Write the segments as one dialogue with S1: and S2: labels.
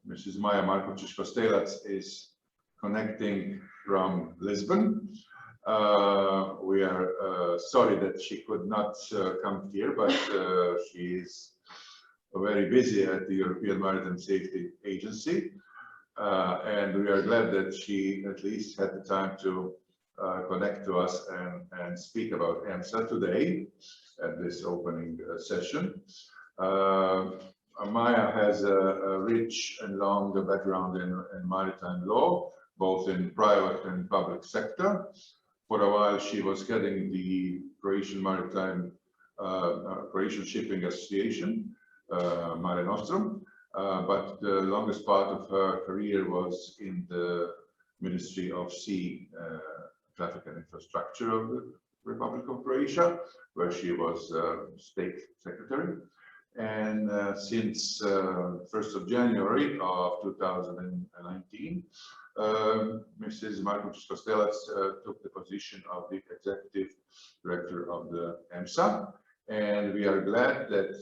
S1: Mrs. Maja Markovčić Kostelac is connecting from Lisbon. We are sorry that she could not come here, but she is very busy at the European Maritime Safety Agency. And we are glad that she at least had the time to connect to us and speak about Emsa today at this opening session. Maja has a rich and long background in maritime law, both in private and public sector. For a while, she was heading the Croatian Shipping Association, Mare Nostrum, but the longest part of her career was in the Ministry of Sea Traffic and Infrastructure of the Republic of Croatia, where she was State Secretary. And since 1st of January of 2019, Mrs. Markovčić Kostelac took the position of the Executive Director of the Emsa. And we are glad that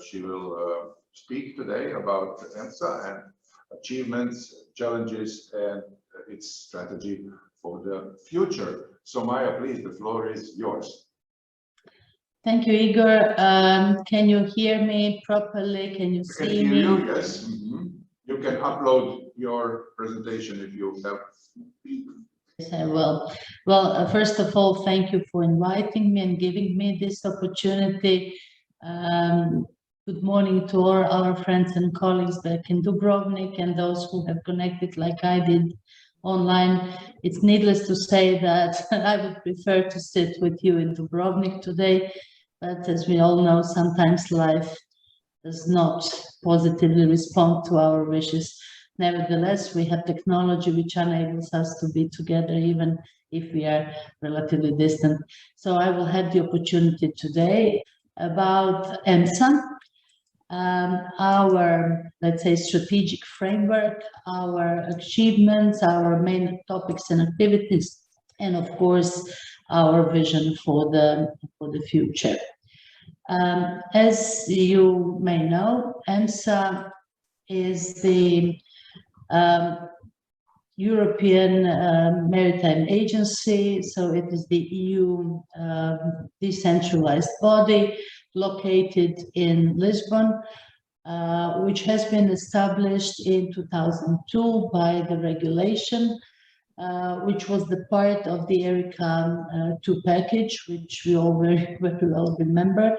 S1: she will speak today about Emsa and achievements, challenges, and its strategy for the future. So Maja, please, the floor is yours.
S2: Thank you, Igor. Can you hear me properly? Can you see me?
S1: I can hear you, yes. You can upload your presentation if you have.
S2: Yes, I will. Well, first of all, thank you for inviting me and giving me this opportunity. Good morning to all our friends and colleagues back in Dubrovnik and those who have connected like I did online. It's needless to say that I would prefer to sit with you in Dubrovnik today, but as we all know, sometimes life does not positively respond to our wishes. Nevertheless, we have technology which enables us to be together even if we are relatively distant. So I will have the opportunity today about Emsa, our, let's say, strategic framework, our achievements, our main topics and activities, and of course, our vision for the future. As you may know, Emsa is the European Maritime Agency, so it is the EU decentralized body located in Lisbon, which has been established in 2002 by the regulation, which was the part of the ERICA 2 package, which we all very well remember,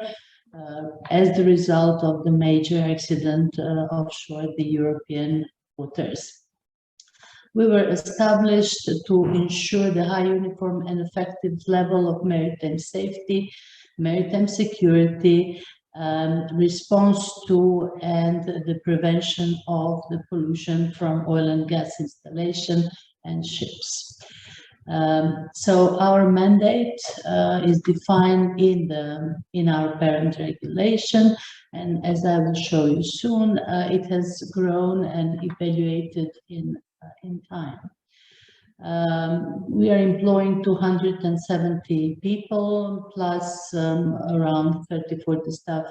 S2: as the result of the major accident offshore the European waters. We were established to ensure the high, uniform and effective level of maritime safety, maritime security, response to and the prevention of the pollution from oil and gas installation and ships. So our mandate is defined in our parent regulation, and as I will show you soon, it has grown and evaluated in time. We are employing 270 people plus around 30-40 staff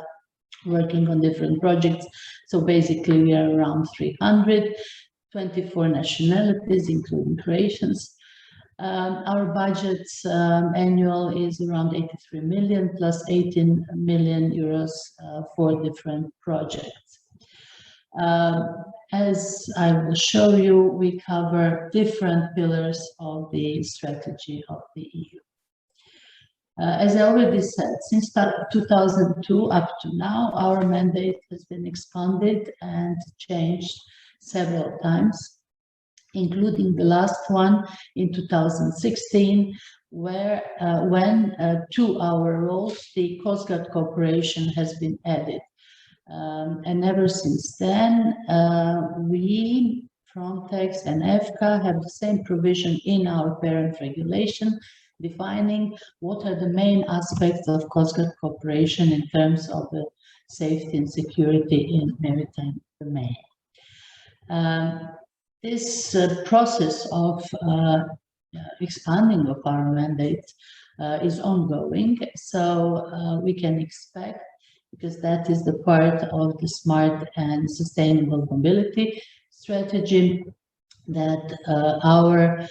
S2: working on different projects. So basically we are around 300, 24 nationalities, including Croatians. Our budget annual is around 83 million plus 18 million euros for different projects. As I will show you, we cover different pillars of the strategy of the EU. As I already said, since 2002 up to now, our mandate has been expanded and changed several times, including the last one in 2016, where to our roles, the Coast Guard cooperation has been added. And ever since then, we, Frontex and EFCA, have the same provision in our parent regulation, defining what are the main aspects of Coast Guard cooperation in terms of the safety and security in maritime domain. This process of expanding of our mandate is ongoing, so we can expect because that is the part of the smart and sustainable mobility strategy that our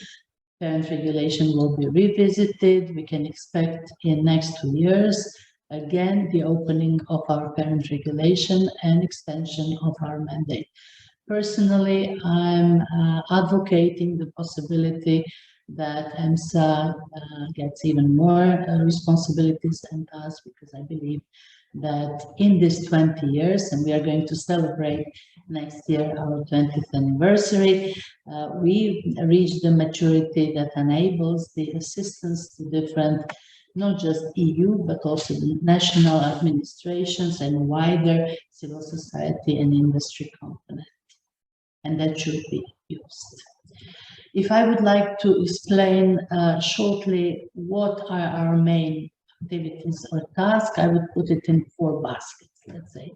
S2: parent regulation will be revisited. We can expect in next 2 years, again, the opening of our parent regulation and extension of our mandate. Personally, I'm advocating the possibility that Emsa gets even more responsibilities and tasks, because I believe that in these 20 years, and we are going to celebrate next year our 20th anniversary, we reached the maturity that enables the assistance to different, not just EU, but also the national administrations and wider civil society and industry component. And that should be used. If I would like to explain shortly what are our main activities or tasks, I would put it in 4 baskets, let's say.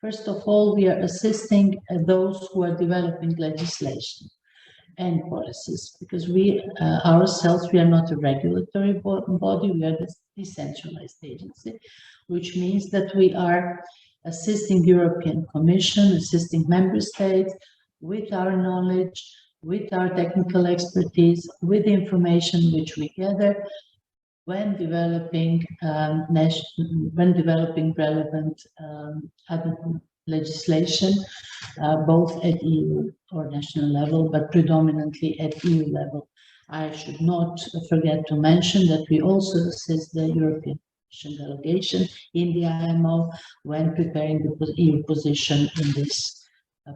S2: First of all, we are assisting those who are developing legislation and policies, because we ourselves, we are not a regulatory body, we are the decentralized agency, which means that we are assisting European Commission, assisting member states with our knowledge, with our technical expertise, with the information which we gather when developing relevant legislation, both at EU or national level, but predominantly at EU level. I should not forget to mention that we also assist the European Commission delegation in the IMO when preparing the EU position in this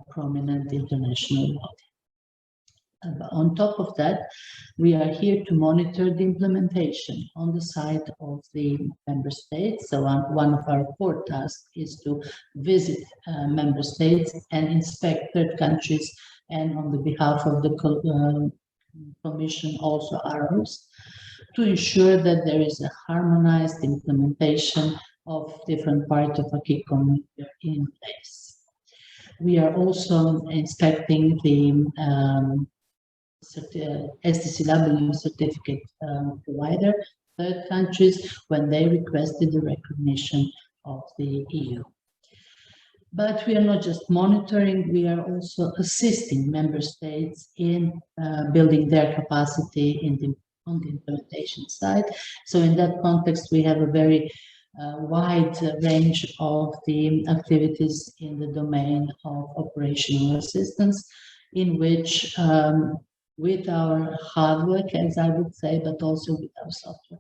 S2: prominent international body. On top of that, we are here to monitor the implementation on the side of the member states. So one of our core tasks is to visit member states and inspect third countries, and on the behalf of the Commission also ours, to ensure that there is a harmonized implementation of different parts of acquis communautaire in place. We are also inspecting the SDCW certificate provider, third countries, when they requested the recognition of the EU. But we are not just monitoring, we are also assisting member states in building their capacity on the implementation side. So in that context, we have a very wide range of the activities in the domain of operational assistance, in which with our hardware, as I would say, but also with our software,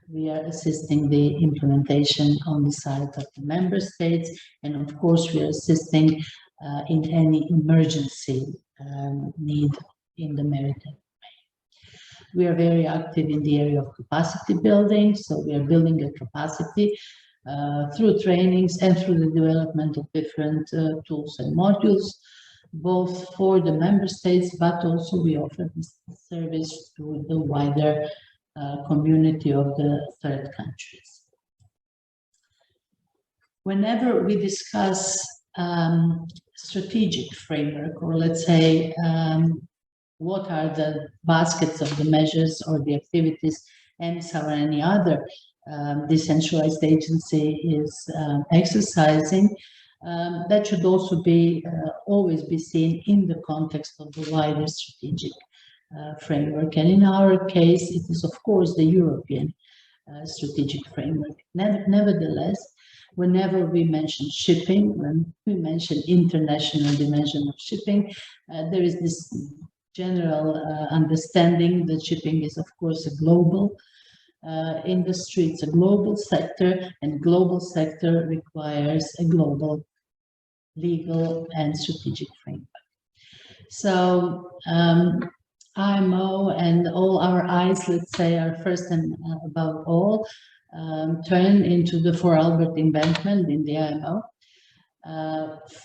S2: we are assisting the implementation on the side of the member states, and of course we are assisting in any emergency need in the maritime. We are very active in the area of capacity building, so we are building a capacity through trainings and through the development of different tools and modules, both for the member states, but also we offer this service to the wider community of the third countries. Whenever we discuss strategic framework, or let's say what are the baskets of the measures or the activities Emsa or any other decentralized agency is exercising, that should also be always be seen in the context of the wider strategic framework. And in our case, it is of course the European strategic framework. Nevertheless, whenever we mention shipping, when we mention international dimension of shipping, there is this general understanding that shipping is of course a global industry, it's a global sector, and global sector requires a global legal and strategic framework. So IMO and all our eyes, let's say, are first and above all turned into the Vorarlberg Amendment in the IMO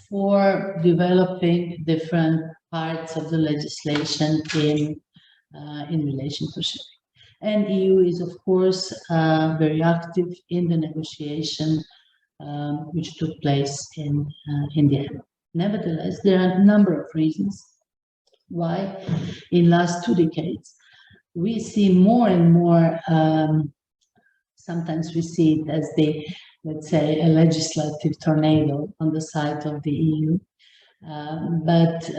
S2: for developing different parts of the legislation in relation to shipping. And EU is, of course, very active in the negotiation which took place in the end. Nevertheless, there are a number of reasons why in last 2 decades we see more and more, sometimes we see it as the let's say, a legislative tornado on the side of the EU. But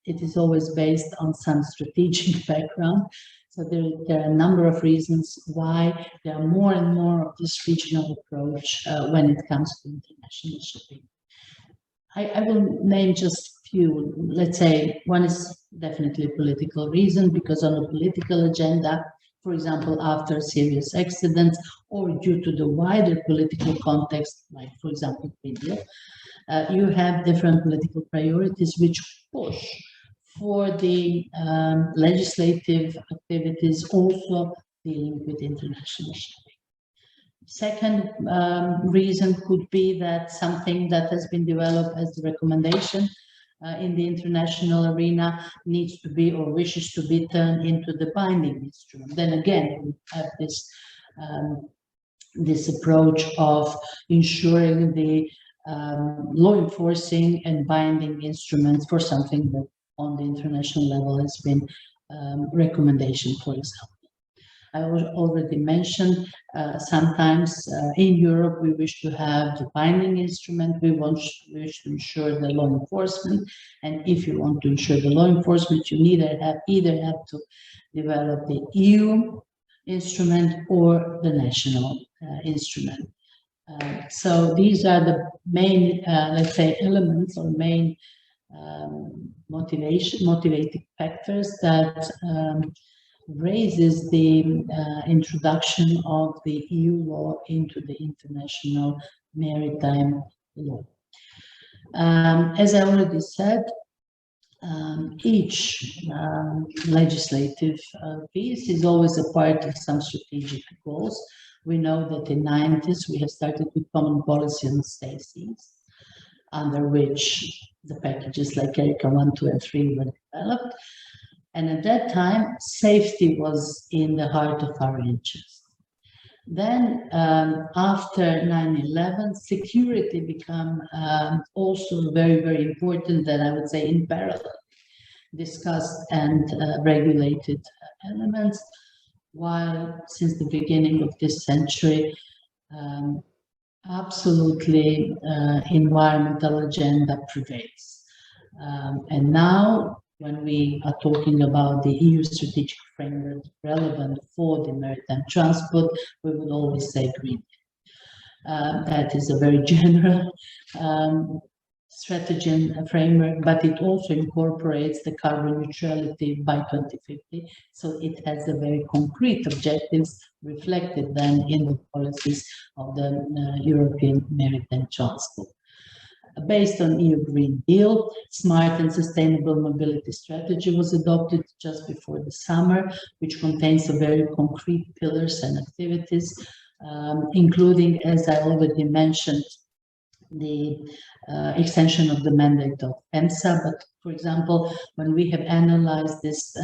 S2: it is always based on some strategic background. So there are a number of reasons why there are more and more of this regional approach when it comes to international shipping. I will name just a few. Let's say one is definitely a political reason, because on a political agenda, for example, after serious accidents or due to the wider political context, like, for example, India, you have different political priorities which push for the legislative activities also dealing with international shipping. Second reason could be that something that has been developed as a recommendation in the international arena needs to be or wishes to be turned into the binding instrument. Then again, we have this approach of ensuring the law enforcing and binding instruments for something that on the international level has been recommendation, for example. I already mentioned sometimes in Europe we wish to have the binding instrument, we wish to ensure the law enforcement, and if you want to ensure the law enforcement, you either have to develop the EU instrument or the national instrument. So these are the main, let's say, elements or main motivating factors that raises the introduction of the EU law into the international maritime law. As I already said, each legislative piece is always a part of some strategic goals. We know that in the 90s we have started with common policy on state seas, under which the packages like ERICA 1, 2, and 3 were developed. And at that time, safety was in the heart of our interest. Then, after 9/11, security became also very, very important, and I would say in parallel, discussed and regulated elements, while since the beginning of this century, absolutely environmental agenda prevails. And now, when we are talking about the EU strategic framework relevant for the maritime transport, we would always say green. That is a very general strategy and framework, but it also incorporates the carbon neutrality by 2050. So it has a very concrete objectives reflected then in the policies of the European maritime transport. Based on EU Green Deal, smart and sustainable mobility strategy was adopted just before the summer, which contains a very concrete pillars and activities, including, as I already mentioned, the extension of the mandate of Emsa. But for example, when we have analyzed this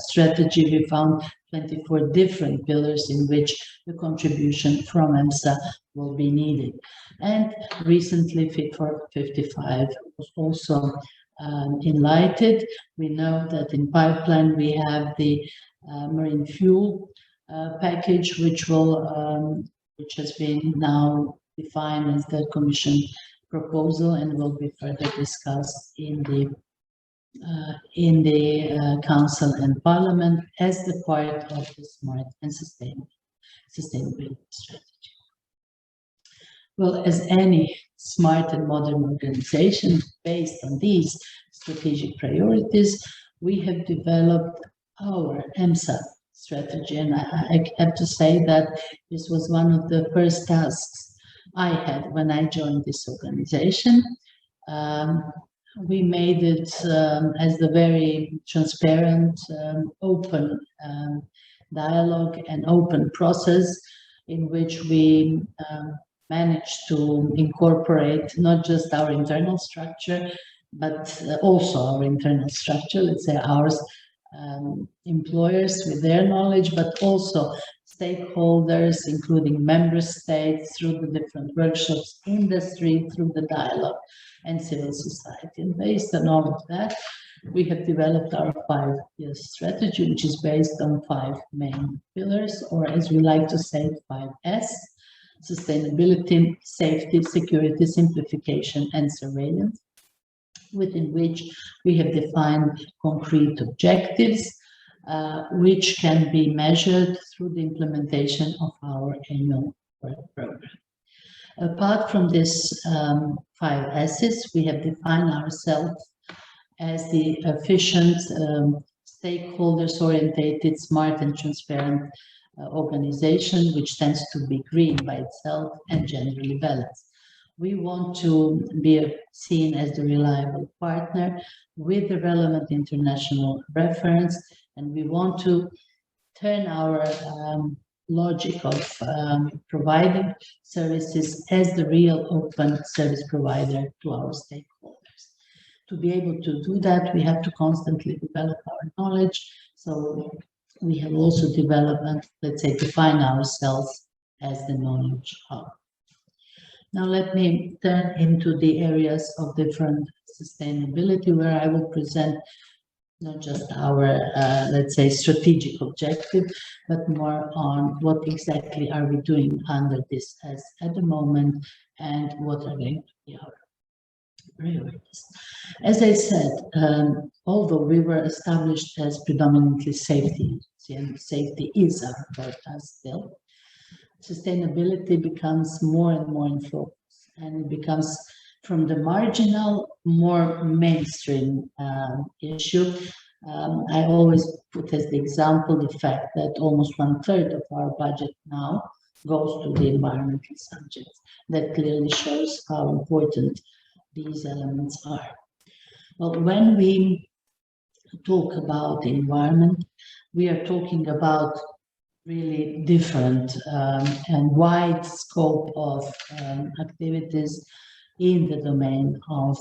S2: strategy, we found 24 different pillars in which the contribution from Emsa will be needed. And recently, Fit for 55 was also enlightened. We know that in pipeline we have the marine fuel package, which has been now defined as the Commission proposal and will be further discussed in the Council and Parliament as the part of the smart and sustainability strategy. Well, as any smart and modern organization based on these strategic priorities, we have developed our Emsa strategy, and I have to say that this was one of the first tasks I had when I joined this organization. We made it as a very transparent, open dialogue and open process in which we managed to incorporate not just our internal structure, but also our internal structure, let's say ours, employers with their knowledge, but also stakeholders, including member states, through the different workshops, industry, through the dialogue, and civil society. And based on all of that, we have developed our 5-year strategy, which is based on 5 main pillars, or as we like to say, 5S. sustainability, safety, security, simplification, and surveillance, within which we have defined concrete objectives, which can be measured through the implementation of our annual work program. Apart from these 5 S's, we have defined ourselves as the efficient, stakeholders-orientated, smart and transparent organization, which tends to be green by itself and generally balanced. We want to be seen as the reliable partner with the relevant international reference, and we want to turn our logic of providing services as the real open service provider to our stakeholders. To be able to do that, we have to constantly develop our knowledge. So we have also developed and, let's say, define ourselves as the knowledge hub. Now let me turn into the areas of different sustainability, where I will present not just our, let's say, strategic objective, but more on what exactly are we doing under this as at the moment, and what are going to be our priorities. As I said, although we were established as predominantly safety, and safety is our purpose still, sustainability becomes more and more in focus, and it becomes from the marginal, more mainstream issue. I always put as the example the fact that almost 1/3 of our budget now goes to the environmental subjects. That clearly shows how important these elements are. Well, when we talk about the environment, we are talking about really different and wide scope of activities in the domain of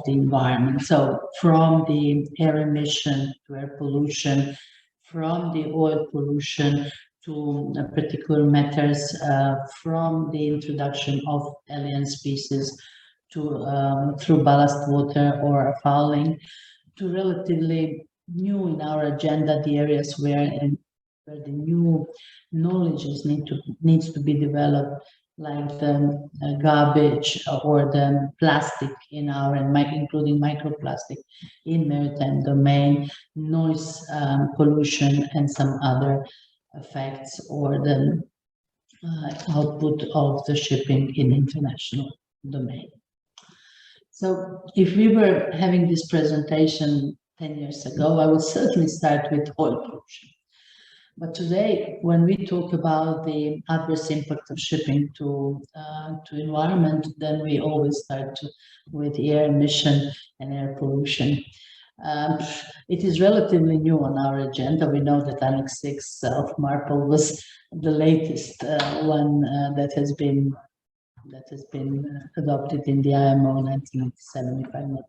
S2: the environment. So from the air emission to air pollution, from the oil pollution to particular matters, from the introduction of alien species to through ballast water or fouling, to relatively new in our agenda, the areas where the new knowledges needs to be developed, like the garbage or the plastic in our, including microplastic in maritime domain, noise pollution, and some other effects, or the output of the shipping in international domain. So if we were having this presentation 10 years ago, I would certainly start with oil pollution. But today, when we talk about the adverse impact of shipping to environment, then we always start with air emission and air pollution. It is relatively new on our agenda. We know that Annex 6 of Marpol was the latest one that has been adopted in the IMO 1997, if I'm not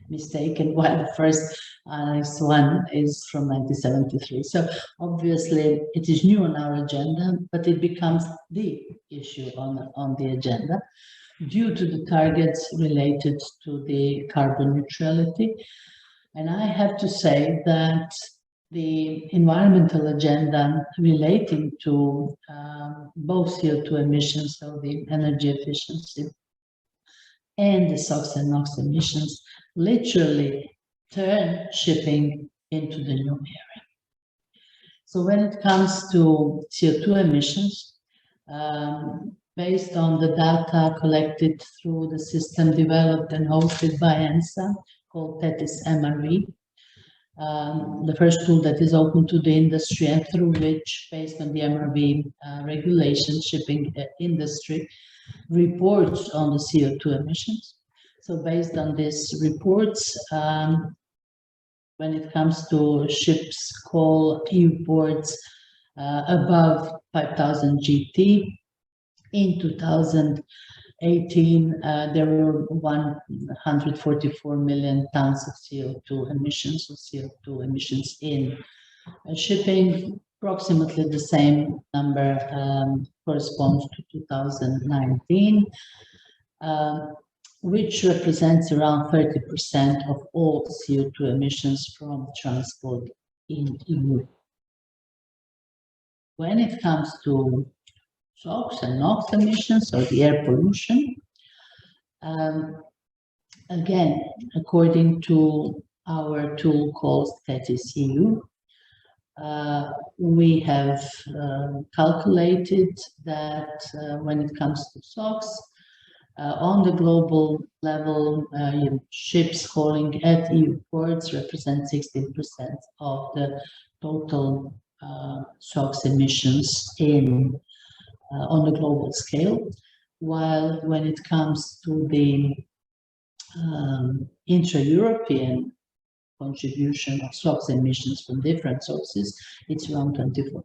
S2: mistaken, while the first Annex 1 is from 1973. So obviously it is new on our agenda, but it becomes the issue on the agenda due to the targets related to the carbon neutrality. And I have to say that the environmental agenda relating to both CO2 emissions, so the energy efficiency, and the SOx and NOx emissions literally turn shipping into the new era. So when it comes to CO2 emissions, based on the data collected through the system developed and hosted by Emsa, called TETIS MRV, the first tool that is open to the industry, and through which, based on the MRV regulations, shipping industry reports on the CO2 emissions. So based on these reports, when it comes to ships call EU ports above 5,000 GT, in 2018 there were 144 million tons of CO2 emissions, in shipping. Approximately the same number corresponds to 2019, which represents around 30% of all CO2 emissions from transport in EU. When it comes to SOx and NOx emissions, so the air pollution. Again, according to our tool called TETIS-EU, we have calculated that when it comes to SOx, on the global level, ships calling at EU ports represent 16% of the total SOx emissions on the global scale, while when it comes to the intra-European contribution of SOx emissions from different sources, it's around 24%.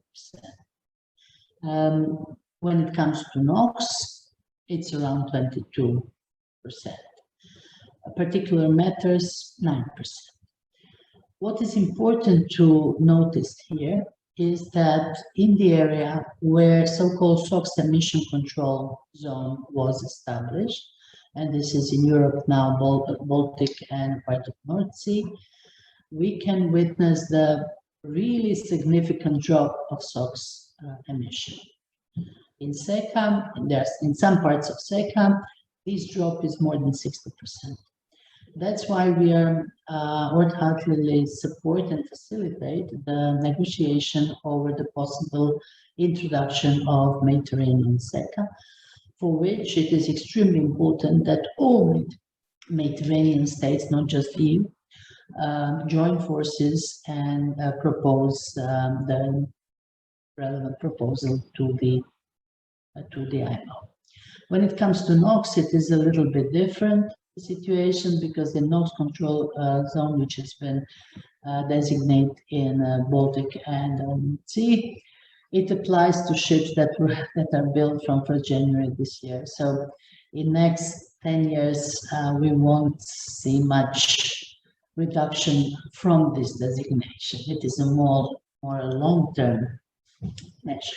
S2: When it comes to NOx, it's around 22%. Particular matters, 9%. What is important to notice here is that in the area where so-called SOx emission control zone was established, and this is in Europe now, Baltic and part of North Sea, we can witness the really significant drop of SOx emission. In SECAM, in some parts of SECAM, this drop is more than 60%. That's why we are wholeheartedly support and facilitate the negotiation over the possible introduction of Mediterranean SECA, for which it is extremely important that all Mediterranean states, not just EU, join forces and propose the relevant proposal to the IMO. When it comes to NOx, it is a little bit different situation because the NOx control zone, which has been designated in Baltic and Sea, it applies to ships that are built from 1st January this year. So in next 10 years, we won't see much reduction from this designation. It is a more long-term measure.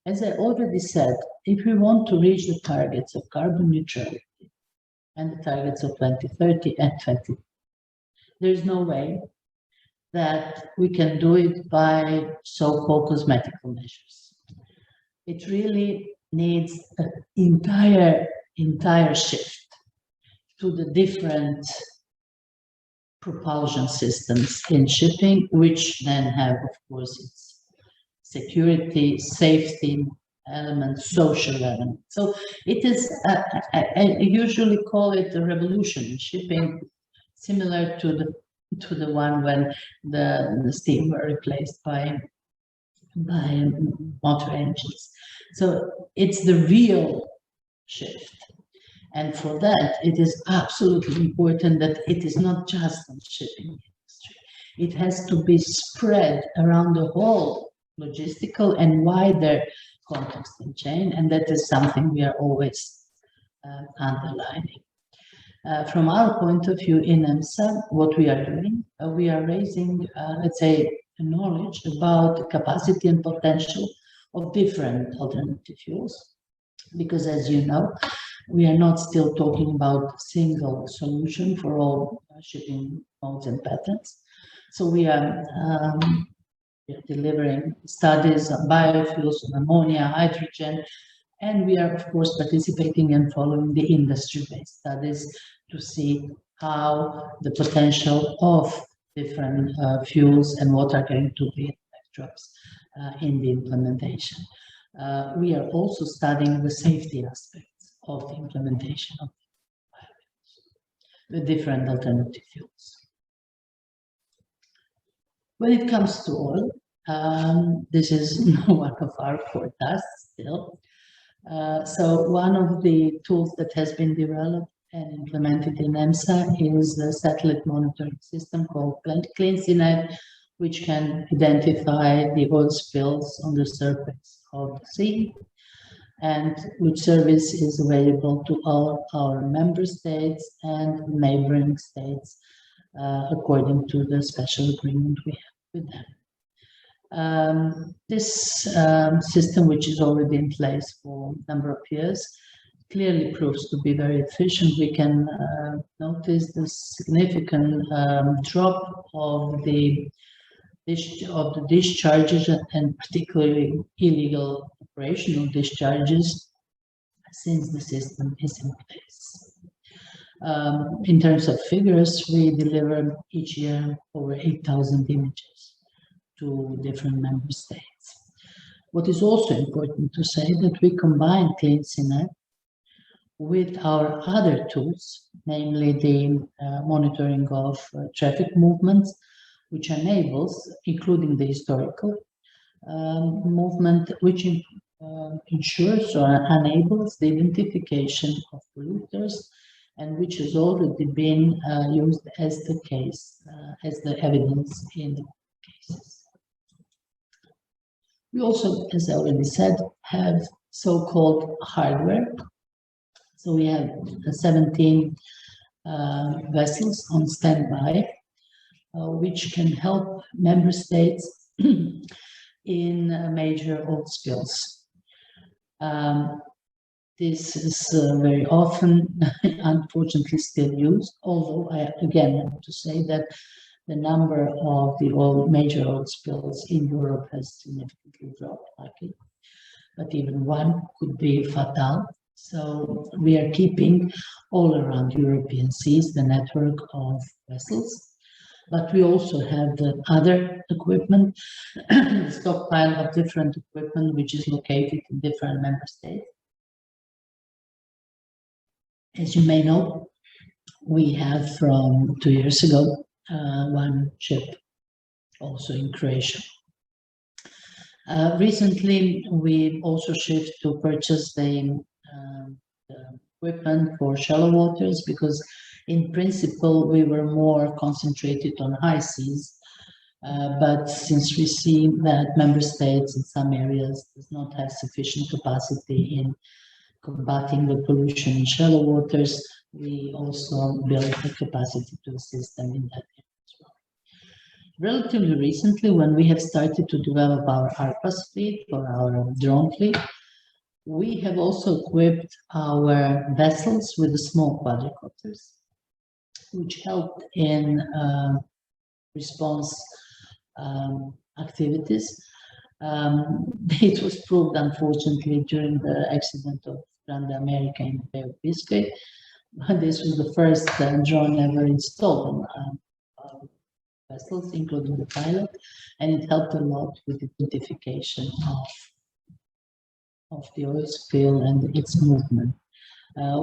S2: As I already said, if we want to reach the targets of carbon neutrality and the targets of 2030 and 20, there's no way that we can do it by so-called cosmetic measures. It really needs an entire shift to the different propulsion systems in shipping, which then have, of course, its security, safety element, social element. So it is, I usually call it a revolution in shipping, similar to the one when the steam were replaced by motor engines. So it's the real shift. And for that, it is absolutely important that it is not just on shipping industry. It has to be spread around the whole logistical and wider context and chain, and that is something we are always underlining. From our point of view in Emsa, what we are doing, we are raising, let's say, knowledge about the capacity and potential of different alternative fuels, because as you know, we are not still talking about a single solution for all shipping modes and patterns. So we are delivering studies on biofuels, on ammonia, hydrogen, and we are, of course, participating and following the industry-based studies to see how the potential of different fuels and what are going to be backdrops in the implementation. We are also studying the safety aspects of the implementation of biofuels, the different alternative fuels. When it comes to oil, this is one of our core tasks still. So one of the tools that has been developed and implemented in Emsa is the satellite monitoring system called CleanSeaNet, which can identify the oil spills on the surface of the sea, and which service is available to all our member states and neighboring states according to the special agreement we have with them. This system, which is already in place for a number of years, clearly proves to be very efficient. We can notice the significant drop of the the discharges, and particularly illegal operational discharges, since the system is in place. In terms of figures, we deliver each year over 8,000 images to different member states. What is also important to say that we combine CleanSynet with our other tools, namely the monitoring of traffic movements, which enables, including the historical movement, which ensures or enables the identification of polluters, and which has already been used as the case, as the evidence in the cases. We also, as I already said, have so-called hardware. So we have 17 vessels on standby, which can help member states in major oil spills. This is very often, unfortunately, still used, although I again have to say that the number of the major oil spills in Europe has significantly dropped, luckily. But even one could be fatal. So we are keeping all around European seas the network of vessels, but we also have the other equipment, the stockpile of different equipment, which is located in different member states. As you may know, we have from 2 years ago one ship also in Croatia. Recently, we also shifted to purchase the equipment for shallow waters, because in principle we were more concentrated on high seas, but since we see that member states in some areas does not have sufficient capacity in combating the pollution in shallow waters, we also built the capacity to assist them in that area as well. Relatively recently, when we have started to develop our ARPAS fleet or our drone fleet, we have also equipped our vessels with the small quadricopters, which helped in response activities. It was proved, unfortunately, during the accident of Grande America in the Bay of Biscay. This was the first drone ever installed on vessels, including the pilot, and it helped a lot with the identification of the oil spill and its movement.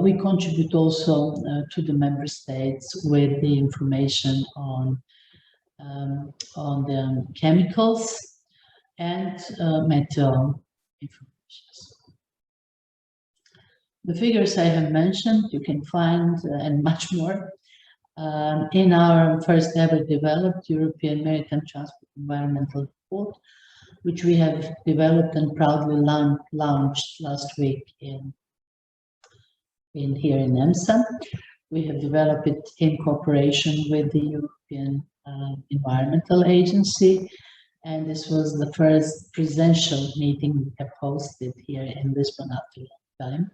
S2: We contribute also to the member states with the information on the chemicals and metal information. The figures I have mentioned, you can find, and much more, in our first ever developed European Maritime Transport Environmental Report, which we have developed and proudly launched last week here in Emsa. We have developed it in cooperation with the European Environmental Agency, and this was the first presential meeting we have hosted here in Lisbon after a long time.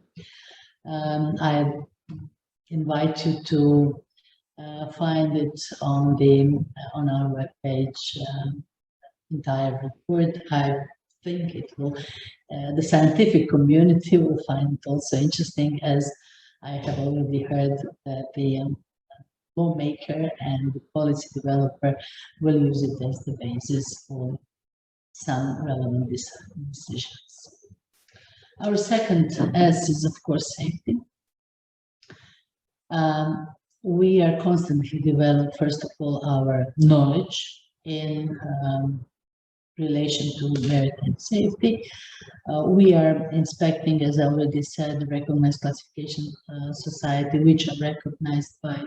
S2: I invite you to find it on our webpage, entire report. I think it will, the scientific community will find it also interesting, as I have already heard that the lawmaker and the policy developer will use it as the basis for some relevant decisions. Our second S is, of course, safety. We are constantly developing, first of all, our knowledge in relation to maritime safety. We are inspecting, as I already said, the recognized classification society, which are recognized by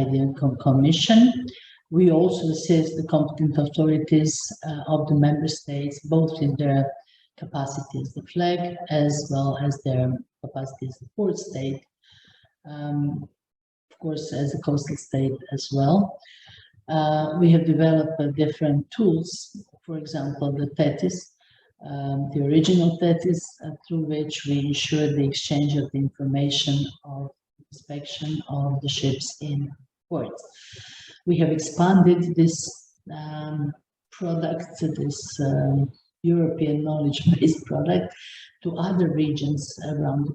S2: the Commission. We also assist the competent authorities of the member states, both in their capacity as the flag, as well as their capacity as the port state, of course, as a coastal state as well. We have developed different tools, for example, the TETIS, the original TETIS, through which we ensure the exchange of the information of inspection of the ships in ports. We have expanded this product, this European knowledge-based product, to other regions around the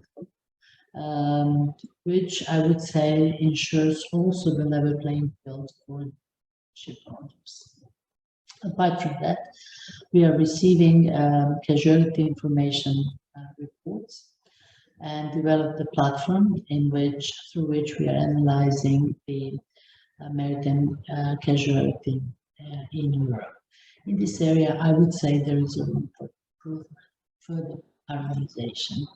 S2: globe, which I would say ensures also the level playing field for ship owners. Apart from that, we are receiving casualty information reports and developed a platform through which we are analyzing the maritime casualty in Europe. In this area, I would say there is a room for improvement, further harmonization,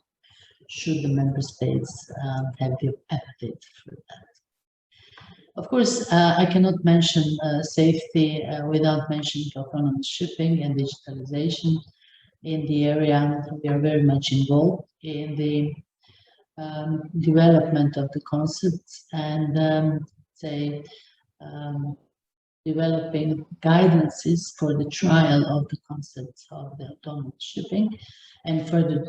S2: should the member states have the appetite for that. Of course, I cannot mention safety without mentioning autonomous shipping and digitalization. In the area, we are very much involved in the development of the concepts and developing guidances for the trial of the concepts of the autonomous shipping and further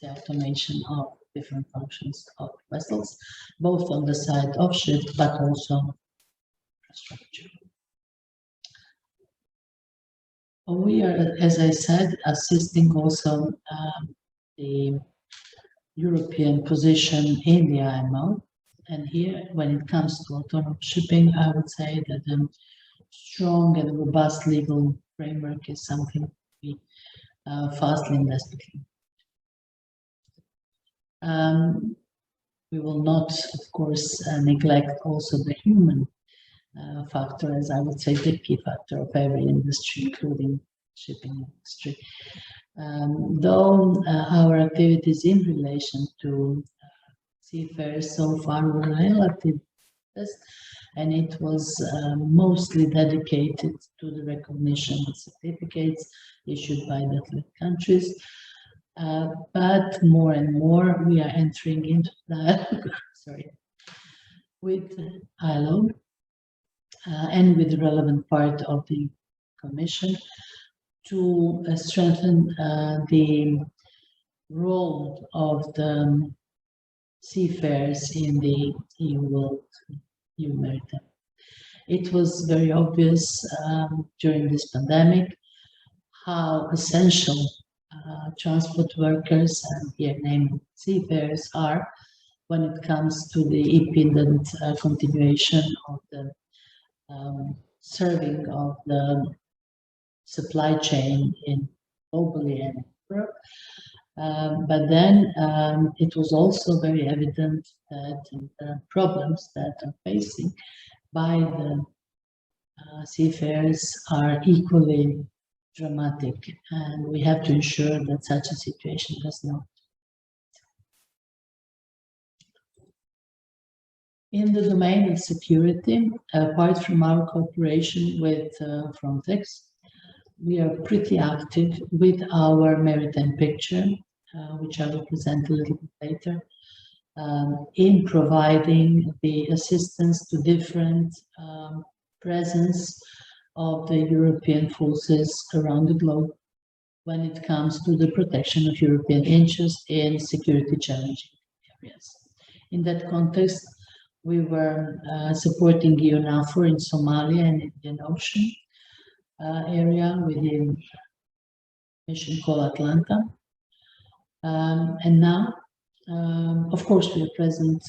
S2: the automation of different functions of vessels, both on the side of ship but also infrastructure. We are, as I said, assisting also the European position in the IMO. And here, when it comes to autonomous shipping, I would say that a strong and robust legal framework is something we fastly investigate. We will not, of course, neglect also the human factor, as I would say the key factor of every industry, including shipping industry. Though our activities in relation to seafarers so far were relatively modest, and it was mostly dedicated to the recognition of certificates issued by the countries. But more and more we are entering into dialogue with ILO and with the relevant part of the Commission to strengthen the role of the seafarers in the EU world, EU maritime. It was very obvious during this pandemic how essential transport workers, and here named seafarers, are when it comes to the independent continuation of the serving of the supply chain in globally and in Europe. But then it was also very evident that the problems that are facing by the seafarers are equally dramatic, and we have to ensure that such a situation does not. In the domain of security, apart from our cooperation with Frontex, we are pretty active with our maritime picture, which I will present a little bit later, in providing the assistance to different presence of the European forces around the globe when it comes to the protection of European interests in security challenging areas. In that context, we were supporting EUNAVFOR in Somalia and Indian Ocean area with the mission called Atlanta. And now, of course, we are present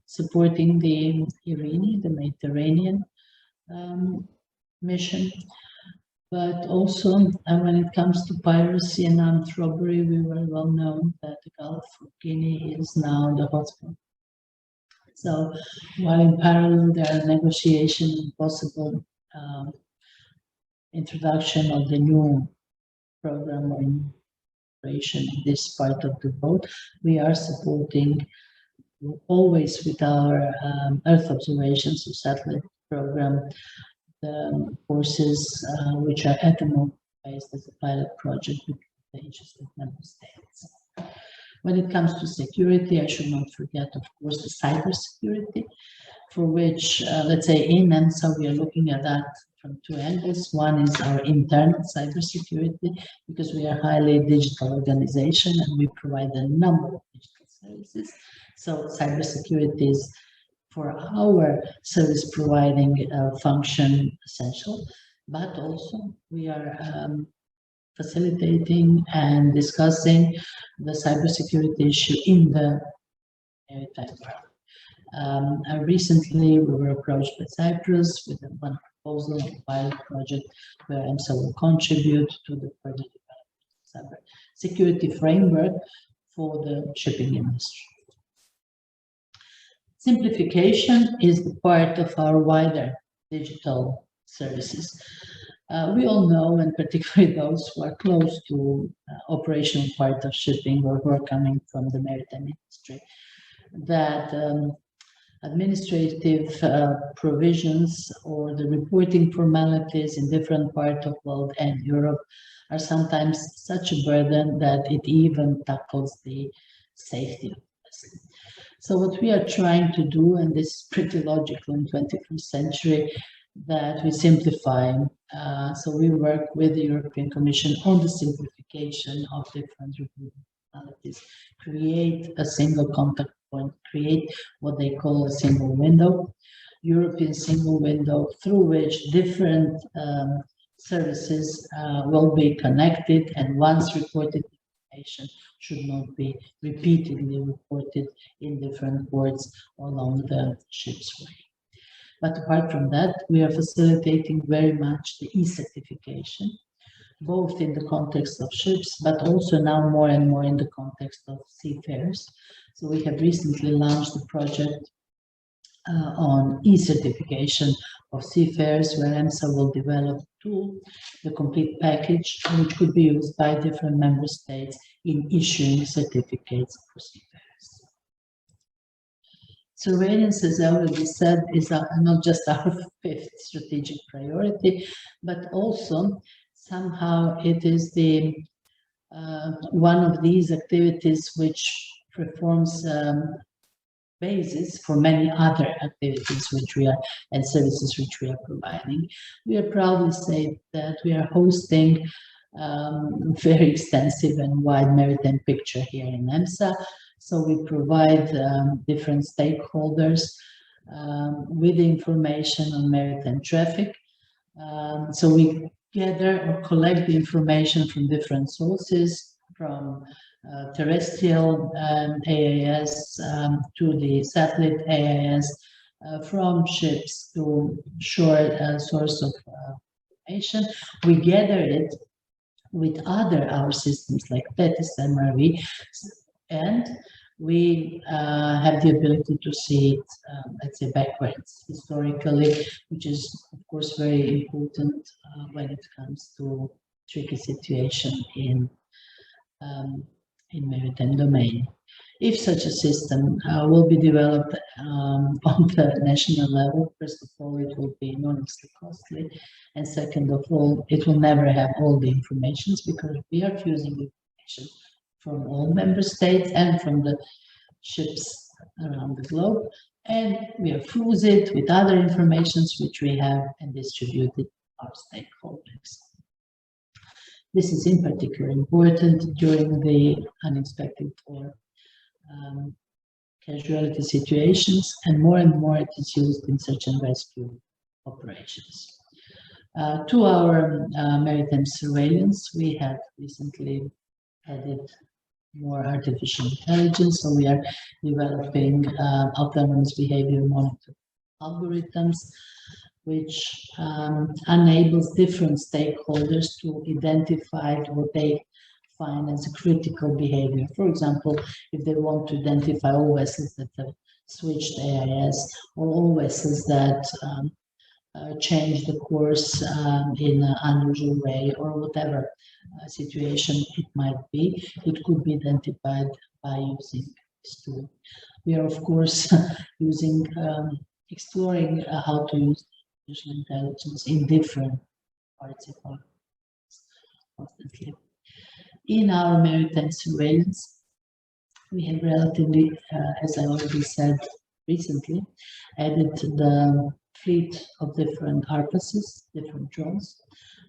S2: supporting the IRINI, the Mediterranean mission, but also when it comes to piracy and armed robbery, we were well known that the Gulf of Guinea is now the hotspot. So while in parallel there are negotiations and possible introduction of the new program or operation in this part of the world, we are supporting always with our Earth observations or satellite program the forces which are at the moment based as a pilot project with the interested member states. When it comes to security, I should not forget, of course, the cybersecurity, for which, let's say, in Emsa, we are looking at that from two angles. One is our internal cybersecurity, because we are a highly digital organization and we provide a number of digital services. So cybersecurity is, for our service providing function, essential. but also we are facilitating and discussing the cybersecurity issue in the maritime world. Recently, we were approached by Cyprus with one proposal of a pilot project where Emsa will contribute to the further development of cybersecurity framework for the shipping industry. Simplification is the part of our wider digital services. We all know, and particularly those who are close to operational part of shipping or who are coming from the maritime industry, that administrative provisions or the reporting formalities in different parts of the world and Europe are sometimes such a burden that it even tackles the safety of the vessel. So what we are trying to do, and this is pretty logical in 21st century, that we simplify. So we work with the European Commission on the simplification of different reporting formalities, create a single contact point, create what they call a single window, European single window, through which different services will be connected, and once reported information should not be repeatedly reported in different ports along the ship's way. But apart from that, we are facilitating very much the e-certification, both in the context of ships, but also now more and more in the context of seafarers. So we have recently launched a project on e-certification of seafarers, where Emsa will develop a tool, the complete package, which could be used by different member states in issuing certificates for seafarers. Surveillance, as I already said, is not just our fifth strategic priority, but also somehow it is the one of these activities which performs basis for many other activities which we are and services which we are providing. We are proud to say that we are hosting very extensive and wide maritime picture here in Emsa. So we provide different stakeholders with information on maritime traffic. So we gather or collect the information from different sources, from terrestrial AIS to the satellite AIS, from ships to shore source of information. We gather it with our systems like TETIS, MRV, and we have the ability to see it, let's say, backwards, historically, which is, of course, very important when it comes to tricky situation in maritime domain. If such a system will be developed on the national level, first of all, it will be enormously costly, and second of all, it will never have all the information, because we are fusing information from all member states and from the ships around the globe, and we have fused it with other informations which we have and distributed our stakeholders. This is in particular important during the unexpected or casualty situations, and more it is used in search and rescue operations. To our maritime surveillance, we have recently added more artificial intelligence, so we are developing autonomous behavior monitoring algorithms, which enables different stakeholders to identify what they find as a critical behavior. For example, if they want to identify all vessels that have switched AIS, or all vessels that change the course in an unusual way, or whatever situation it might be, it could be identified by using this tool. We are, of course, exploring how to use artificial intelligence in different parts of our constantly. In our maritime surveillance, we have relatively, as I already said recently, added the fleet of different RPASs, different drones,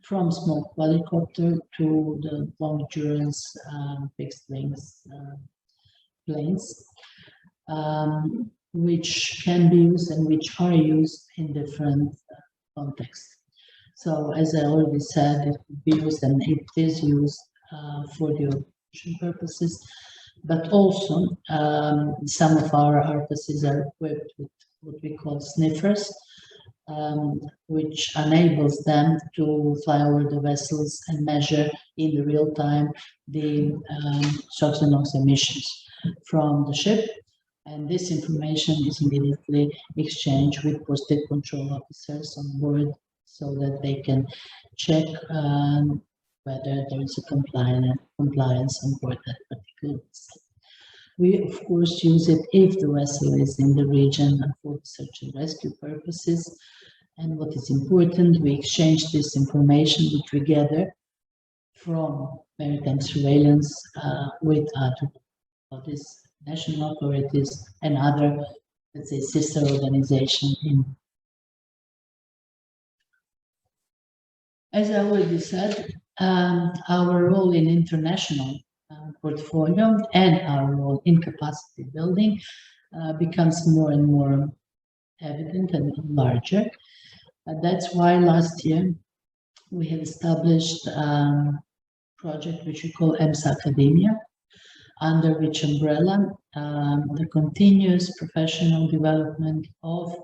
S2: from small quadricopter to the long endurance fixed wings planes, which can be used and which are used in different contexts. So as I already said, it could be used and it is used for the operation purposes, but also some of our artists are equipped with what we call sniffers, which enables them to fly over the vessels and measure in real time the SOx and NOx emissions from the ship. And this information is immediately exchanged with posted control officers on board so that they can check whether there is a compliance on board that particular vessel. We, of course, use it if the vessel is in the region for search and rescue purposes. And what is important, we exchange this information which we gather from maritime surveillance with other bodies, national authorities, and other, let's say, sister organizations. As I already said, our role in international portfolio and our role in capacity building becomes more and more evident and larger. That's why last year we have established a project which we call Emsa Academia, under which umbrella the continuous professional development of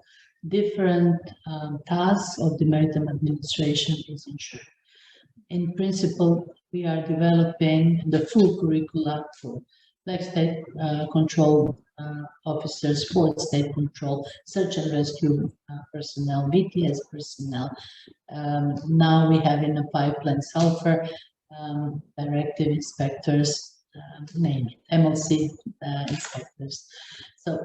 S2: different tasks of the maritime administration is ensured. In principle, we are developing the full curricula for Black State Control officers, Fourth State Control, Search and Rescue personnel, VTS personnel. Now we have in the pipeline sulfur directive inspectors, name it, MLC inspectors. So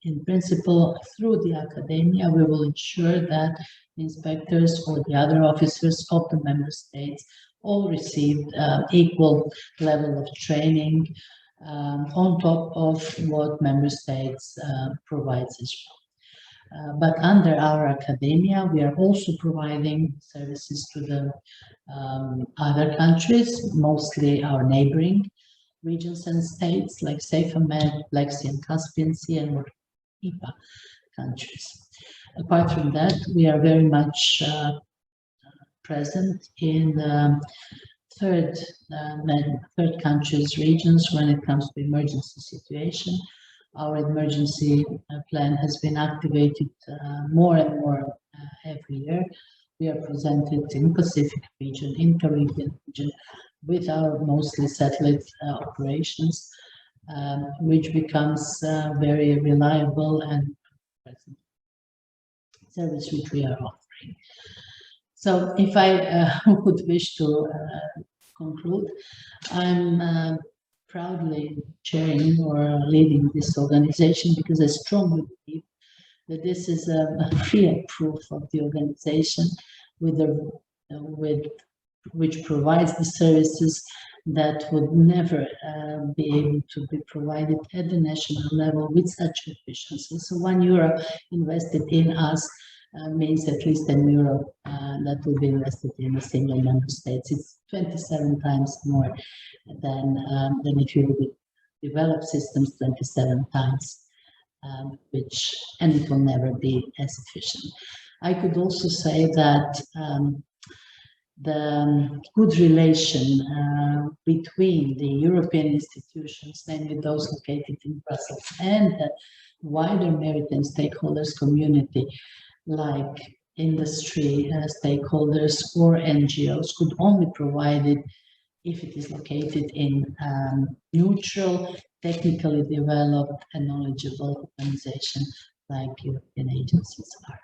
S2: in principle, through the academia, we will ensure that the inspectors or the other officers of the member states all received equal level of training on top of what member states provides as well. But under our academia, we are also providing services to the other countries, mostly our neighboring regions and states like SAFEMED, Black Sea and Caspian Sea, and more IPA countries. Apart from that, we are very much present in third countries, regions when it comes to emergency situation. Our emergency plan has been activated more and more every year. We are presented in Pacific region, in Caribbean region, with our mostly satellite operations, which becomes very reliable and present service which we are offering. So if I would wish to conclude, I'm proudly chairing or leading this organization because I strongly believe that this is a real proof of the organization which provides the services that would never be able to be provided at the national level with such efficiency. So €1 invested in us means at least €10 that will be invested in a single member state. It's 27 times more than if you would develop systems 27 times, and it will never be as efficient. I could also say that the good relation between the European institutions, namely those located in Brussels, and the wider maritime stakeholders community, like industry stakeholders or NGOs, could only provide it if it is located in neutral, technically developed and knowledgeable organization like European agencies are.